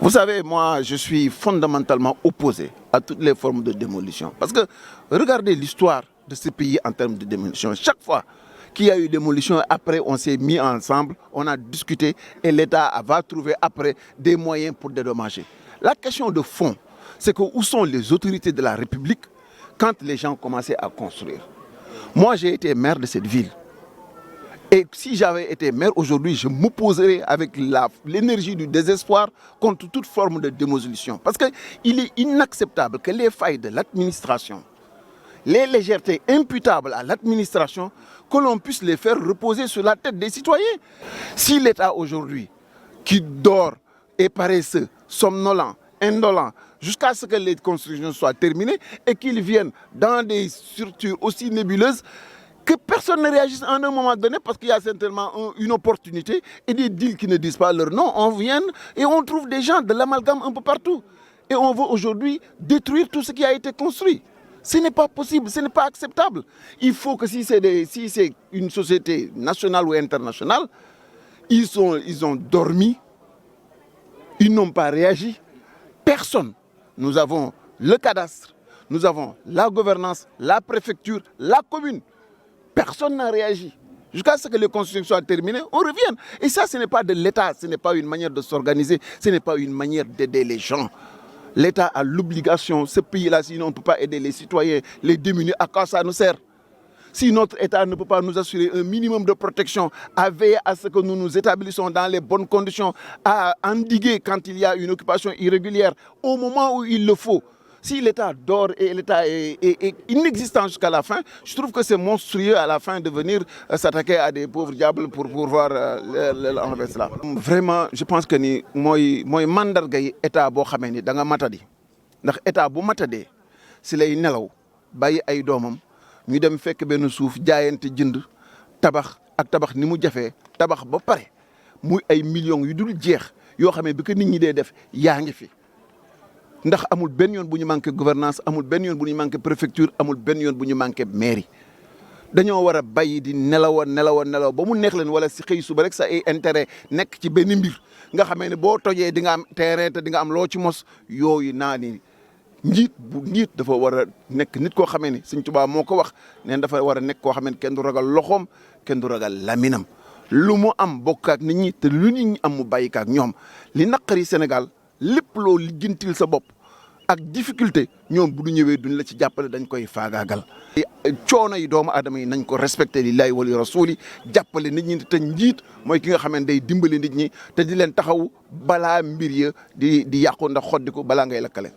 Vous savez, moi, je suis fondamentalement opposé à toutes les formes de démolition. Parce que regardez l'histoire de ce pays en termes de démolition. Chaque fois qu'il y a eu démolition, après on s'est mis ensemble, on a discuté et l'État va trouver après des moyens pour dédommager. La question de fond, c'est que où sont les autorités de la République quand les gens commençaient à construire? Moi, j'ai été maire de cette ville. Et si j'avais été maire aujourd'hui, je m'opposerais avec l'énergie du désespoir contre toute forme de démolition. Parce qu'il est inacceptable que les failles de l'administration, les légèretés imputables à l'administration, que l'on puisse les faire reposer sur la tête des citoyens. Si l'État aujourd'hui, qui dort et paresseux, somnolent, indolent, jusqu'à ce que les constructions soient terminées et qu'ils viennent dans des structures aussi nébuleuses, que personne ne réagisse à un moment donné parce qu'il y a certainement une opportunité et des deals qui ne disent pas leur nom, on vient et on trouve des gens de l'amalgame un peu partout. Et on veut aujourd'hui détruire tout ce qui a été construit. Ce n'est pas possible, ce n'est pas acceptable. Il faut que si c'est une société nationale ou internationale, ils ont dormi, ils n'ont pas réagi. Personne. Nous avons le cadastre, nous avons la gouvernance, la préfecture, la commune. Personne n'a réagi. Jusqu'à ce que les constructions soient terminées, on revient. Et ça, ce n'est pas de l'État, ce n'est pas une manière de s'organiser, ce n'est pas une manière d'aider les gens. L'État a l'obligation, ce pays-là, sinon on ne peut pas aider les citoyens, les démunis, à quoi ça nous sert? Si notre État ne peut pas nous assurer un minimum de protection, à veiller à ce que nous nous établissons dans les bonnes conditions, à endiguer quand il y a une occupation irrégulière, au moment où il le faut. Si l'État dort et l'État est inexistant jusqu'à la fin, je trouve que c'est monstrueux à la fin de venir s'attaquer à des pauvres diables pour pouvoir enlever cela. Vraiment, je pense que ni mooy mandarga yi État boo xamee ni da nga matadi ndax État bu matadee si lay nelaw bàyyi ay doomam ñu dem fekk benn suuf jaayante jënd tabax ak tabax ni mu jafee tabax ba pare muy ay millions yu dul jeex yoo xam ne bi ko nit ñi dee def yaa ngi fi. ndax amul benn yoon bu ñu manqué gouvernance amul benn yoon bu ñu manqué préfecture amul benn yoon bu ñu manqué mairie dañoo war a bàyyi di nelaw ba mu neex leen wala si xëy suba rek sa ay intérêt nekk ci benn mbir nga xamee ne boo tojee di nga am terrain te di nga am loo ci mos yooyu naa ni njiit dafa war a nekk nit koo xamee ni Sëñ Tuubaa moo ko wax neen dafa war a nekk koo xamee ni kenn du ragal loxoom kenn du ragal laminam lu mu am bokk ak nit ñi te lu nit ñi am mu bàyyi ak ñoom li naqari Sénégal lépp loo lijjantil sa bopp ak difficulté ñoom bu du ñëwee duñ la ci jàppale dañ koy faagaagal. coono yi doomu aadama yi nañ ko respecté lillahi wali rasuli jàppale nit ñi te njiit mooy ki nga xam ne day dimbali nit ñi te di leen taxaw balaa mbir ya di yàqu ndax xoddi ko balaa ngay lakkale.